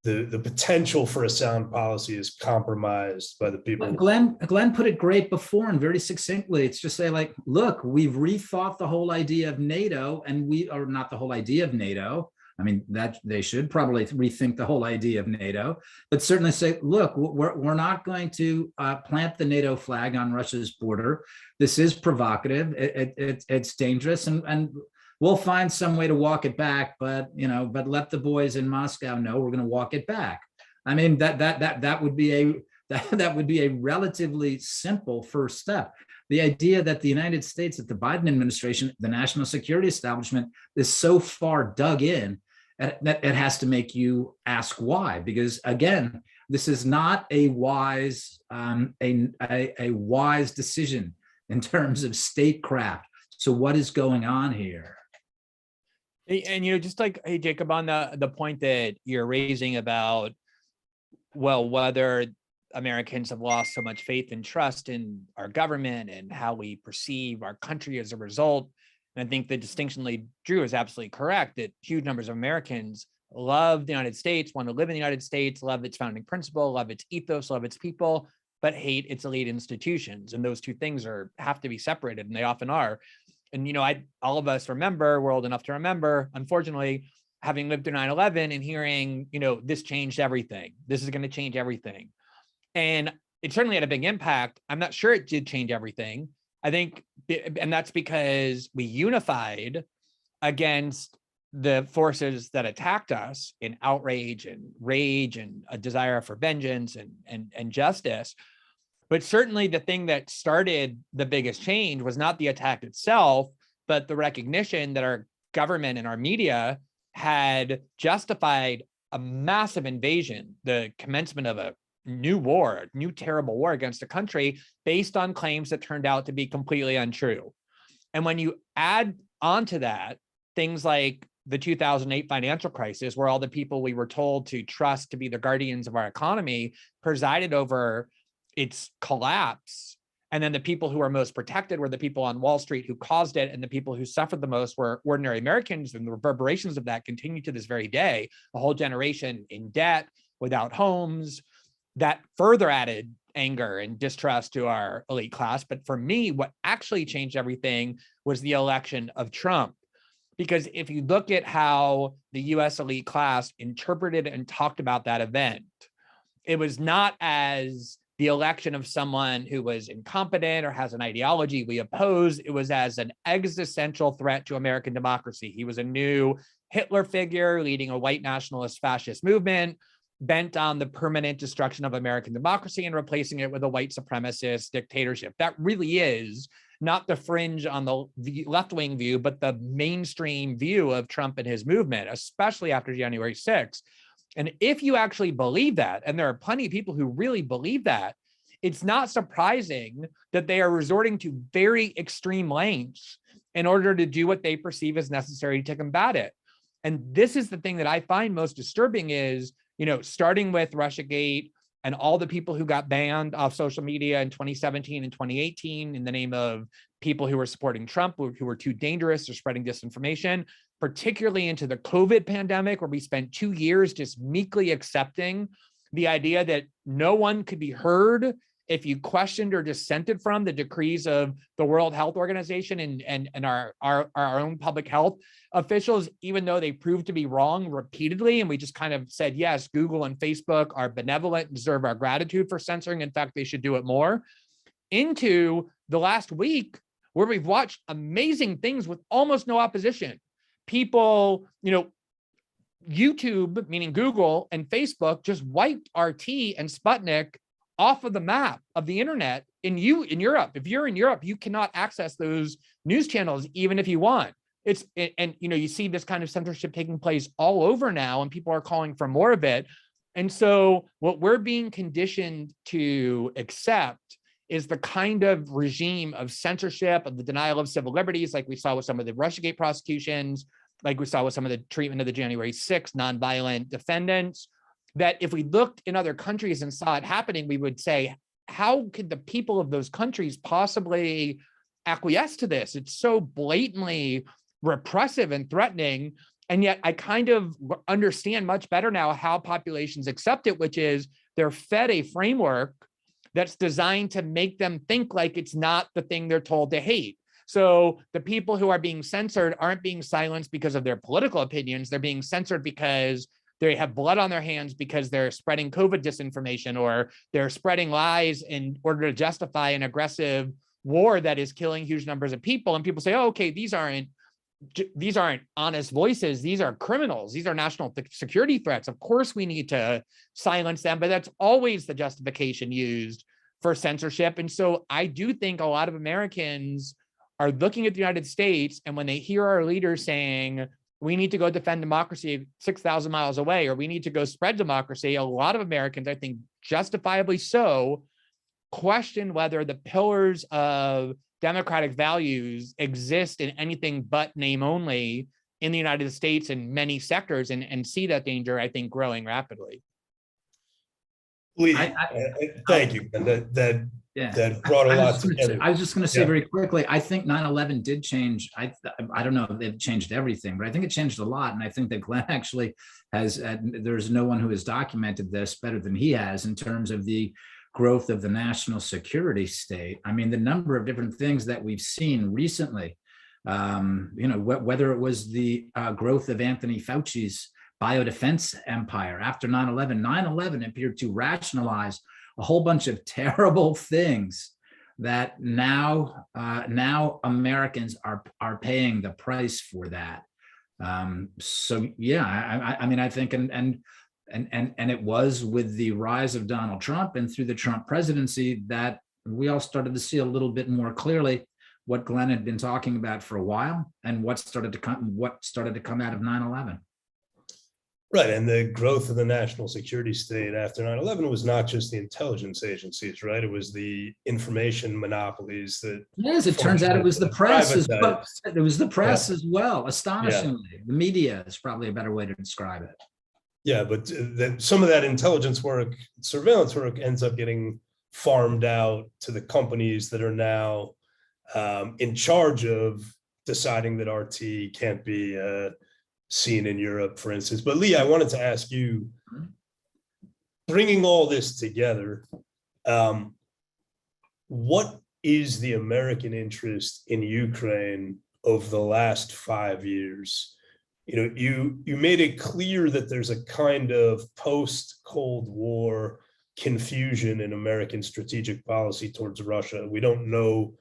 [SPEAKER 1] the potential for a sound policy is compromised by the people.
[SPEAKER 2] Glenn put it great before and very succinctly. It's just say, like, look, we've rethought the whole idea of NATO, and we are not the whole idea of NATO. I mean, that they should probably rethink the whole idea of NATO, but certainly say, look, we're not going to plant the NATO flag on Russia's border. This is provocative. It's dangerous, and we'll find some way to walk it back. But let the boys in Moscow know we're going to walk it back. I mean, that would be a relatively simple first step. The idea that the United States, that the Biden administration, the national security establishment, is so far dug in that it has to make you ask why. Because again, this is not a wise wise decision in terms of statecraft. So what is going on here?
[SPEAKER 3] And just like, hey, Jacob, on the point that you're raising about, well, whether Americans have lost so much faith and trust in our government and how we perceive our country as a result. And I think the distinction Lee drew is absolutely correct, that huge numbers of Americans love the United States, want to live in the United States, love its founding principle, love its ethos, love its people, but hate its elite institutions. And those two things have to be separated, and they often are. And, all of us we're old enough to remember, unfortunately, having lived through 9/11 and hearing, this changed everything. This is going to change everything. And it certainly had a big impact. I'm not sure it did change everything. I think, and that's because we unified against the forces that attacked us in outrage and rage and a desire for vengeance and justice. But certainly the thing that started the biggest change was not the attack itself, but the recognition that our government and our media had justified a massive invasion, the commencement of a new terrible war against the country based on claims that turned out to be completely untrue. And when you add onto that, things like the 2008 financial crisis, where all the people we were told to trust to be the guardians of our economy presided over its collapse. And then the people who were most protected were the people on Wall Street who caused it. And the people who suffered the most were ordinary Americans. And the reverberations of that continue to this very day. A whole generation in debt, without homes, that further added anger and distrust to our elite class. But for me, what actually changed everything was the election of Trump. Because if you look at how the US elite class interpreted and talked about that event, it was not as the election of someone who was incompetent or has an ideology we oppose. It was as an existential threat to American democracy. He was a new Hitler figure leading a white nationalist fascist movement bent on the permanent destruction of American democracy and replacing it with a white supremacist dictatorship. That really is not the fringe on the left-wing view, but the mainstream view of Trump and his movement, especially after January 6th. And if you actually believe that, and there are plenty of people who really believe that, it's not surprising that they are resorting to very extreme lengths in order to do what they perceive as necessary to combat it. And this is the thing that I find most disturbing is, starting with Russiagate and all the people who got banned off social media in 2017 and 2018 in the name of people who were supporting Trump, who were too dangerous or spreading disinformation, particularly into the COVID pandemic, where we spent 2 years just meekly accepting the idea that no one could be heard if you questioned or dissented from the decrees of the World Health Organization and our own public health officials, even though they proved to be wrong repeatedly. And we just kind of said, yes, Google and Facebook are benevolent and deserve our gratitude for censoring. In fact, they should do it more. Into the last week, where we've watched amazing things with almost no opposition. People, YouTube, meaning Google, and Facebook just wiped RT and Sputnik off of the map of the internet in Europe. If you're in Europe, you cannot access those news channels, even if you want. You see this kind of censorship taking place all over now, and people are calling for more of it. And so what we're being conditioned to accept is the kind of regime of censorship, of the denial of civil liberties, like we saw with some of the Russiagate prosecutions, like we saw with some of the treatment of the January 6th nonviolent defendants, that if we looked in other countries and saw it happening, we would say, how could the people of those countries possibly acquiesce to this? It's so blatantly repressive and threatening. And yet I kind of understand much better now how populations accept it, which is they're fed a framework that's designed to make them think like it's not the thing they're told to hate. So the people who are being censored aren't being silenced because of their political opinions. They're being censored because they have blood on their hands because they're spreading COVID disinformation, or they're spreading lies in order to justify an aggressive war that is killing huge numbers of people. And people say, oh, okay, these aren't honest voices. These are criminals. These are national security threats. Of course, we need to silence them, but that's always the justification used for censorship. And so I do think a lot of Americans are looking at the United States, and when they hear our leaders saying, we need to go defend democracy 6,000 miles away, or we need to go spread democracy, a lot of Americans, I think justifiably so, question whether the pillars of democratic values exist in anything but name only in the United States in many sectors, and see that danger, I think, growing rapidly.
[SPEAKER 1] Lee, thank you. That brought a lot together.
[SPEAKER 2] I was just going to say very quickly, I think 9/11 did change. I don't know if it changed everything, but I think it changed a lot. And I think that Glenn actually has, there's no one who has documented this better than he has in terms of the growth of the national security state. I mean, the number of different things that we've seen recently, whether it was the growth of Anthony Fauci's biodefense empire after 9/11. 9/11 appeared to rationalize a whole bunch of terrible things that now Americans are paying the price for that. So yeah, I mean, I think and it was with the rise of Donald Trump and through the Trump presidency that we all started to see a little bit more clearly what Glenn had been talking about for a while and what started to come out of 9/11.
[SPEAKER 1] Right, and the growth of the national security state after 9/11 was not just the intelligence agencies, right? It was the information monopolies that.
[SPEAKER 2] Yes, it turns out it was the press as well.
[SPEAKER 1] Privatized.
[SPEAKER 2] It was the press
[SPEAKER 1] Yeah.
[SPEAKER 2] as well, astonishingly. The media is probably a better way to describe it.
[SPEAKER 1] Yeah, but some of that intelligence work, surveillance work ends up getting farmed out to the companies that are now in charge of deciding that RT can't be seen in Europe, for instance. But Lee, I wanted to ask you, bringing all this together, what is the American interest in Ukraine over the last 5 years? You made it clear that there's a kind of post-Cold War confusion in American strategic policy towards Russia. We don't know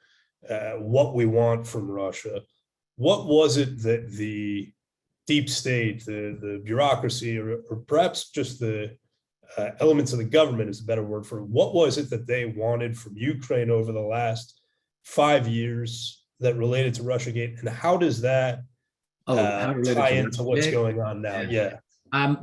[SPEAKER 1] what we want from Russia. What was it that the deep state, the bureaucracy, or perhaps just the elements of the government is a better word for it. What was it that they wanted from Ukraine over the last 5 years that related to Russiagate, and how does that tie into what's going on now? Yeah.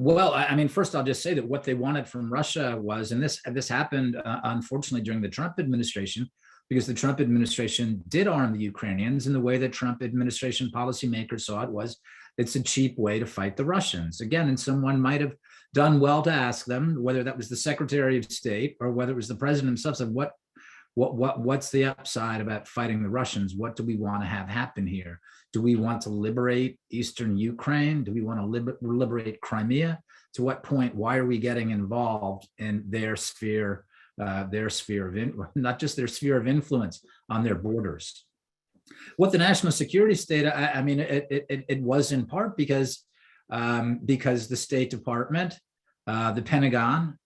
[SPEAKER 2] Well, I mean, first I'll just say that what they wanted from Russia was, and this happened unfortunately during the Trump administration, because the Trump administration did arm the Ukrainians in the way that Trump administration policymakers saw it was, it's a cheap way to fight the Russians. Again, and someone might have done well to ask them, whether that was the Secretary of State or whether it was the president himself, said, what's the upside about fighting the Russians? What do we want to have happen here? Do we want to liberate Eastern Ukraine? Do we want to liberate Crimea? To what point? Why are we getting involved in their sphere of not just their sphere of influence on their borders? What the national security state, I mean, it was in part because the State Department, the Pentagon,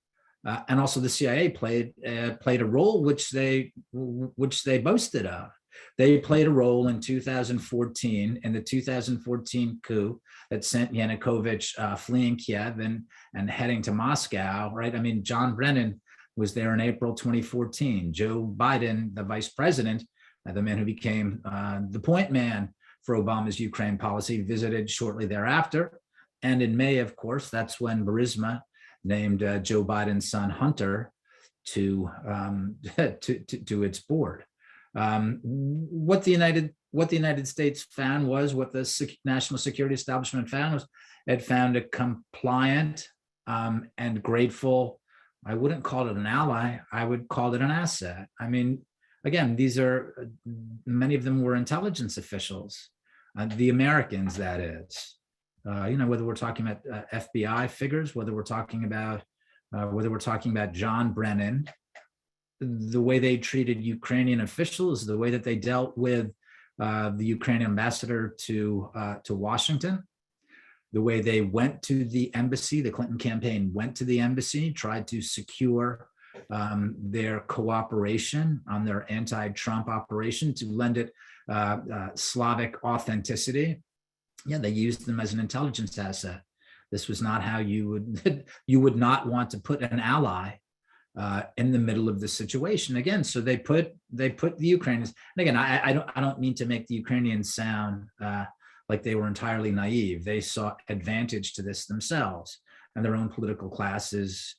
[SPEAKER 2] and also the CIA played a role which they boasted of. They played a role in 2014 in the 2014 coup that sent Yanukovych fleeing Kiev and heading to Moscow. Right? I mean, John Brennan was there in April 2014. Joe Biden, the vice president, the man who became the point man for Obama's Ukraine policy, visited shortly thereafter. And in May, of course, that's when Burisma named Joe Biden's son Hunter to its board. What the United States found was, what the national security establishment found was, it found a compliant and grateful. I wouldn't call it an ally. I would call it an asset. I mean, again, many of them were intelligence officials, the Americans, that is. Whether we're talking about FBI figures, whether we're talking about John Brennan, the way they treated Ukrainian officials, the way that they dealt with the Ukrainian ambassador to Washington, the way they went to the embassy, the Clinton campaign went to the embassy, tried to secure their cooperation on their anti-Trump operation to lend it Slavic authenticity. Yeah, they used them as an intelligence asset. This was not how you would not want to put an ally in the middle of the situation. Again, so they put the Ukrainians. And again, I don't mean to make the Ukrainians sound like they were entirely naive. They saw advantage to this themselves, and their own political class is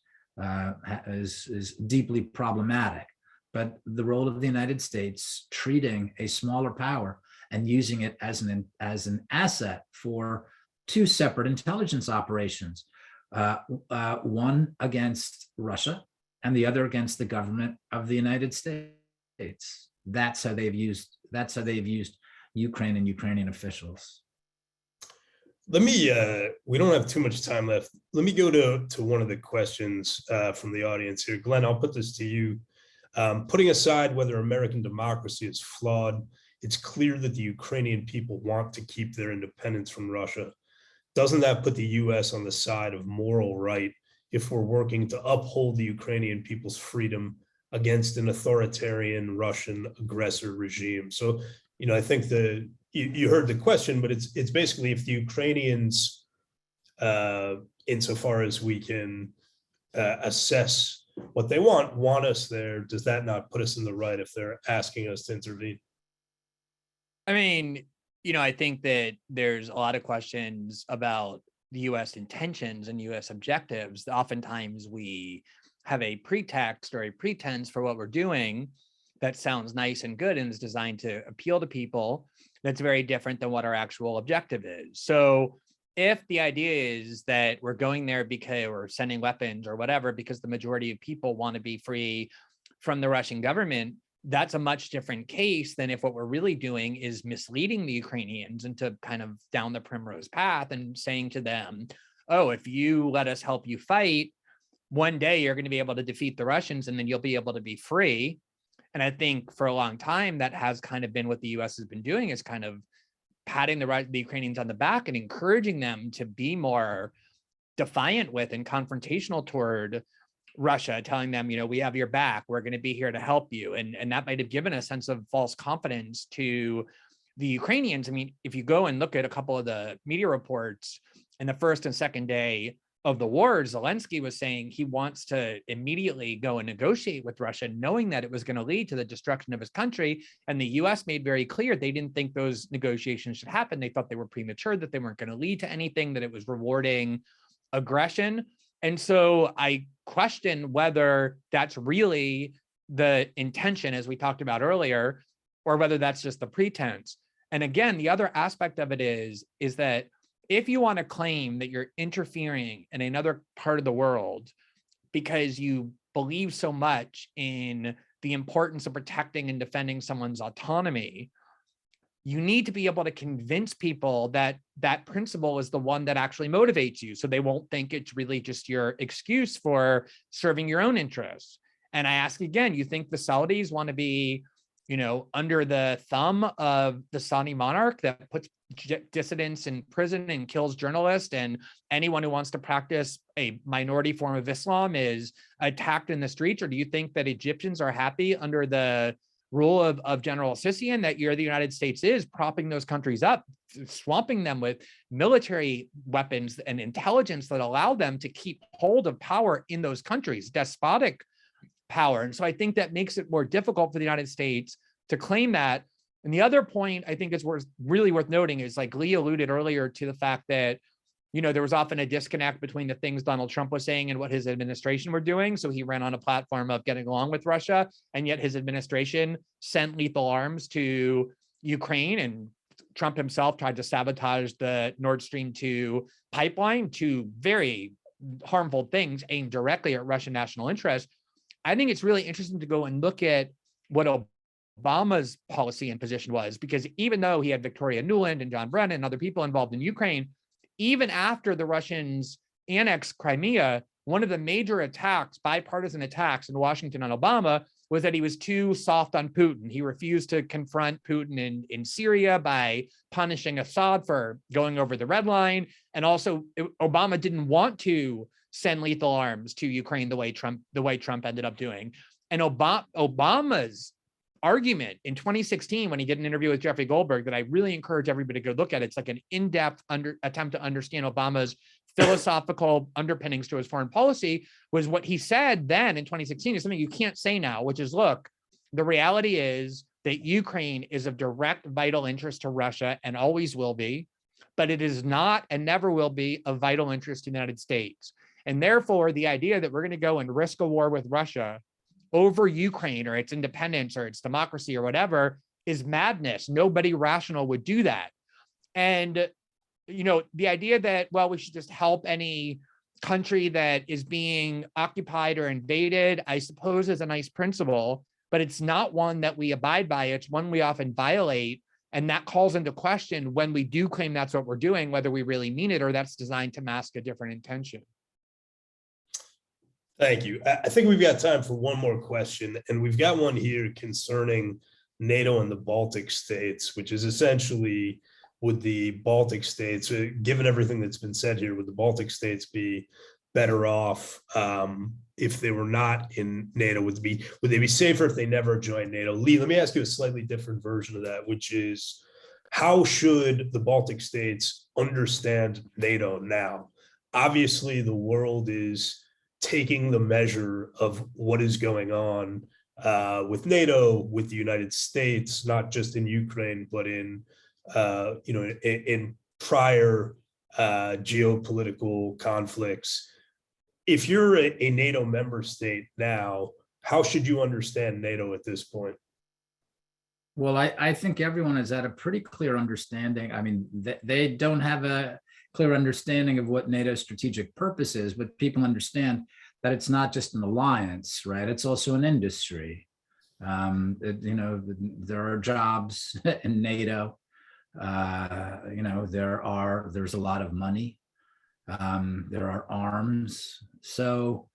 [SPEAKER 2] deeply problematic. But the role of the United States treating a smaller power and using it as an asset for two separate intelligence operations, one against Russia and the other against the government of the United States. That's how they've used Ukraine and Ukrainian officials.
[SPEAKER 1] Let me, we don't have too much time left. Let me go to one of the questions from the audience here. Glenn, I'll put this to you. Putting aside whether American democracy is flawed, it's clear that the Ukrainian people want to keep their independence from Russia. Doesn't that put the US on the side of moral right if we're working to uphold the Ukrainian people's freedom against an authoritarian Russian aggressor regime? So, I think you heard the question, but it's basically, if the Ukrainians, insofar as we can assess what they want us there, does that not put us in the right if they're asking us to intervene?
[SPEAKER 3] I mean, I think that there's a lot of questions about the US intentions and US objectives, oftentimes we have a pretext or a pretense for what we're doing that sounds nice and good and is designed to appeal to people that's very different than what our actual objective is. So if the idea is that we're going there because we're sending weapons or whatever, because the majority of people want to be free from the Russian government, that's a much different case than if what we're really doing is misleading the Ukrainians into kind of down the primrose path and saying to them, oh, if you let us help you fight, one day you're going to be able to defeat the Russians and then you'll be able to be free. And I think for a long time, that has kind of been what the US has been doing, is kind of patting the Ukrainians on the back and encouraging them to be more defiant with and confrontational toward Russia, telling them, you know, we have your back, we're going to be here to help you. And that might have given a sense of false confidence to the Ukrainians. I mean, if you go and look at a couple of the media reports in the first and second day of the war, Zelensky was saying he wants to immediately go and negotiate with Russia, knowing that it was going to lead to the destruction of his country. And the US made very clear they didn't think those negotiations should happen. They thought they were premature, that they weren't going to lead to anything, that it was rewarding aggression. And so I question whether that's really the intention, as we talked about earlier, or whether that's just the pretense. And again, the other aspect of it is that if you want to claim that you're interfering in another part of the world because you believe so much in the importance of protecting and defending someone's autonomy, you need to be able to convince people that that principle is the one that actually motivates you, so they won't think it's really just your excuse for serving your own interests. And I ask again, you think the Saudis want to be, you know, under the thumb of the Saudi monarch that puts dissidents in prison and kills journalists, and anyone who wants to practice a minority form of Islam is attacked in the streets? Or do you think that Egyptians are happy under the rule of General Sisi, and that the United States is propping those countries up, swamping them with military weapons and intelligence that allow them to keep hold of power in those countries, despotic power? And so I think that makes it more difficult for the United States to claim that. And the other point I think is really worth noting is, like Lee alluded earlier to, the fact that, you know, there was often a disconnect between the things Donald Trump was saying and what his administration were doing. So he ran on a platform of getting along with Russia, and yet his administration sent lethal arms to Ukraine, and Trump himself tried to sabotage the Nord Stream 2 pipeline, two very harmful things aimed directly at Russian national interests. I think it's really interesting to go and look at what Obama's policy and position was, because even though he had Victoria Nuland and John Brennan and other people involved in Ukraine, even after the Russians annexed Crimea, one of the major attacks, bipartisan attacks in Washington on Obama, was that he was too soft on Putin. He refused to confront Putin in Syria by punishing Assad for going over the red line. And also, Obama didn't want to send lethal arms to Ukraine the way Trump ended up doing. And Obama's argument in 2016, when he did an interview with Jeffrey Goldberg, that I really encourage everybody to go look at. It's like an in-depth attempt to understand Obama's philosophical underpinnings to his foreign policy. Was what he said then in 2016 is something you can't say now, which is, look, the reality is that Ukraine is of direct vital interest to Russia and always will be, but it is not and never will be of vital interest to the United States. And therefore, the idea that we're going to go and risk a war with Russia over Ukraine or its independence or its democracy or whatever is madness. Nobody rational would do that. And, you know, the idea that, well, we should just help any country that is being occupied or invaded, I suppose, is a nice principle, but it's not one that we abide by. It's one we often violate. And that calls into question, when we do claim that's what we're doing, whether we really mean it or that's designed to mask a different intention.
[SPEAKER 1] Thank you. I think we've got time for one more question, and we've got one here concerning NATO and the Baltic states, which is essentially, would the Baltic states, given everything that's been said here, would the Baltic states be better off if they were not in NATO? Would they be safer if they never joined NATO? Lee, let me ask you a slightly different version of that, which is, how should the Baltic states understand NATO now? Obviously, the world is taking the measure of what is going on with NATO, with the United States, not just in Ukraine, but in in prior geopolitical conflicts. If you're a NATO member state now, how should you understand NATO at this point?
[SPEAKER 2] Well, I think everyone has had a pretty clear understanding. I mean, they don't have a clear understanding of what NATO's strategic purpose is, but people understand that it's not just an alliance, right? It's also an industry. There are jobs in NATO. There's a lot of money. There are arms. So,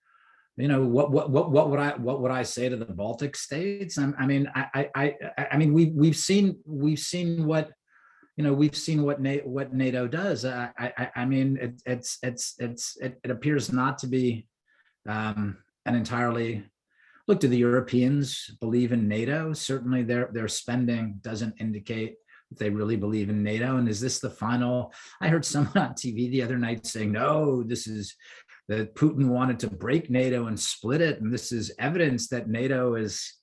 [SPEAKER 2] what would I say to the Baltic states? We've seen what NATO does. It appears not to be an entirely. Look, do the Europeans believe in NATO? Certainly, their spending doesn't indicate that they really believe in NATO. And is this the final? I heard someone on TV the other night saying, "No, this is." That Putin wanted to break NATO and split it, and this is evidence that NATO is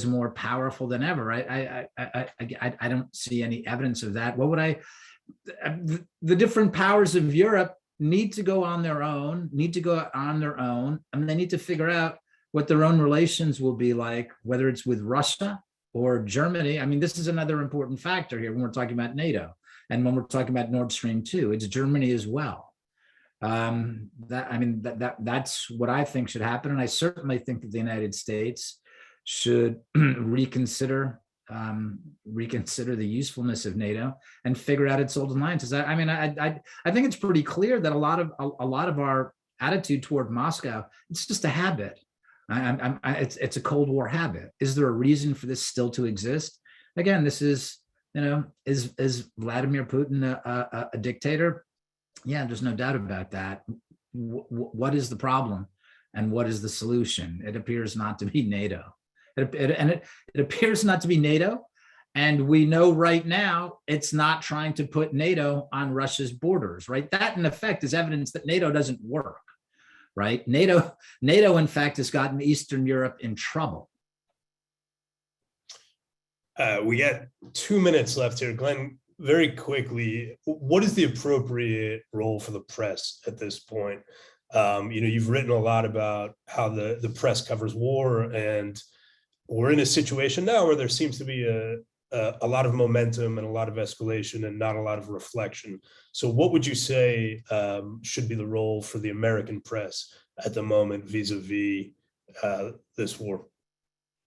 [SPEAKER 2] more powerful than ever. I don't see any evidence of that. The different powers of Europe need to go on their own, and they need to figure out what their own relations will be like, whether it's with Russia or Germany. I mean, this is another important factor here when we're talking about NATO, and when we're talking about Nord Stream 2, it's Germany as well. That's what I think should happen, and I certainly think that the United States should reconsider the usefulness of NATO and figure out its old alliances. I think it's pretty clear that a lot of our attitude toward Moscow, it's just a habit. It's a Cold War habit. Is there a reason for this still to exist? Again, this is is Vladimir Putin a dictator? Yeah, there's no doubt about that. What is the problem, and what is the solution? It appears not to be NATO. It appears not to be NATO, and we know right now it's not trying to put NATO on Russia's borders. Right, that in effect is evidence that NATO doesn't work. Right, NATO in fact has gotten Eastern Europe in trouble.
[SPEAKER 1] We got 2 minutes left here, Glenn. Very quickly, what is the appropriate role for the press at this point? You've written a lot about how the press covers war, and we're in a situation now where there seems to be a lot of momentum and a lot of escalation and not a lot of reflection. So what would you say should be the role for the American press at the moment vis-a-vis this war?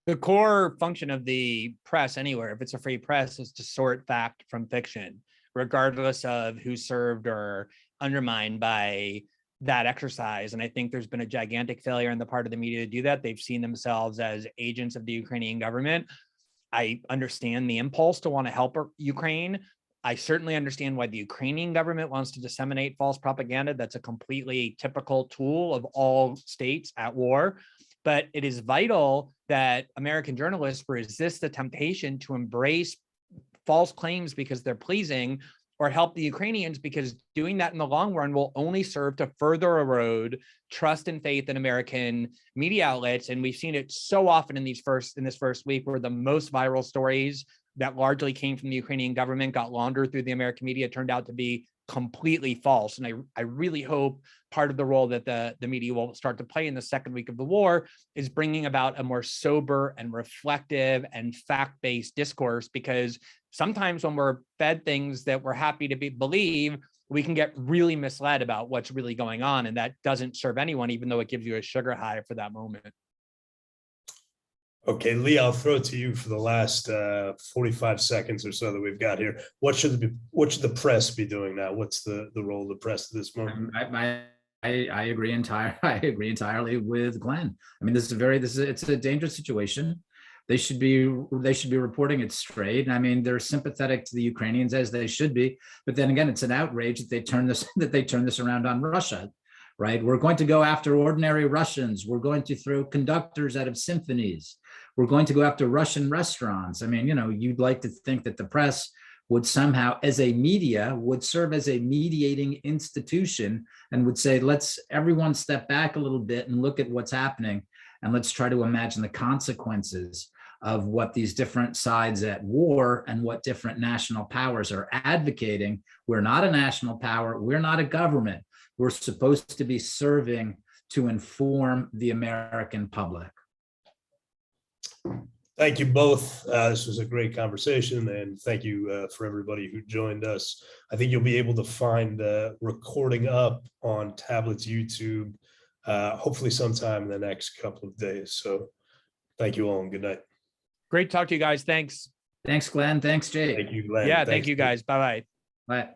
[SPEAKER 3] The core function of the press anywhere, if it's a free press, is to sort fact from fiction, regardless of who's served or undermined by that exercise. And I think there's been a gigantic failure on the part of the media to do that. They've seen themselves as agents of the Ukrainian government. I understand the impulse to want to help Ukraine. I certainly understand why the Ukrainian government wants to disseminate false propaganda. That's a completely typical tool of all states at war. But it is vital that American journalists resist the temptation to embrace false claims because they're pleasing, or help the Ukrainians, because doing that in the long run will only serve to further erode trust and faith in American media outlets. And we've seen it so often in this first week, where the most viral stories that largely came from the Ukrainian government got laundered through the American media turned out to be completely false. And I really hope part of the role that the media will start to play in the second week of the war is bringing about a more sober and reflective and fact-based discourse, because sometimes when we're fed things that we're happy to believe, we can get really misled about what's really going on, and that doesn't serve anyone, even though it gives you a sugar high for that moment.
[SPEAKER 1] Okay, Lee, I'll throw it to you for the last 45 seconds or so that we've got here. What should the press be doing now? What's the role of the press at this moment?
[SPEAKER 2] I agree entirely with Glenn. I mean, it's a dangerous situation. They should be reporting it straight. I mean, they're sympathetic to the Ukrainians, as they should be. But then again, it's an outrage that they turn this around on Russia. Right? We're going to go after ordinary Russians. We're going to throw conductors out of symphonies. We're going to go after Russian restaurants. I mean, you'd like to think that the press would somehow, as a media, would serve as a mediating institution and would say, let's everyone step back a little bit and look at what's happening, and let's try to imagine the consequences of what these different sides at war and what different national powers are advocating. We're not a national power. We're not a government. We're supposed to be serving to inform the American public.
[SPEAKER 1] Thank you both. This was a great conversation, and thank you for everybody who joined us. I think you'll be able to find the recording up on Tablet's YouTube, hopefully sometime in the next couple of days. So thank you all and good night.
[SPEAKER 3] Great to talk to you guys. Thanks.
[SPEAKER 2] Thanks, Glenn. Thanks, Jake.
[SPEAKER 1] Thank you, Glenn.
[SPEAKER 3] Yeah, thank
[SPEAKER 1] Thanks,
[SPEAKER 3] you
[SPEAKER 1] Jake.
[SPEAKER 3] guys. Bye-bye.
[SPEAKER 2] Bye.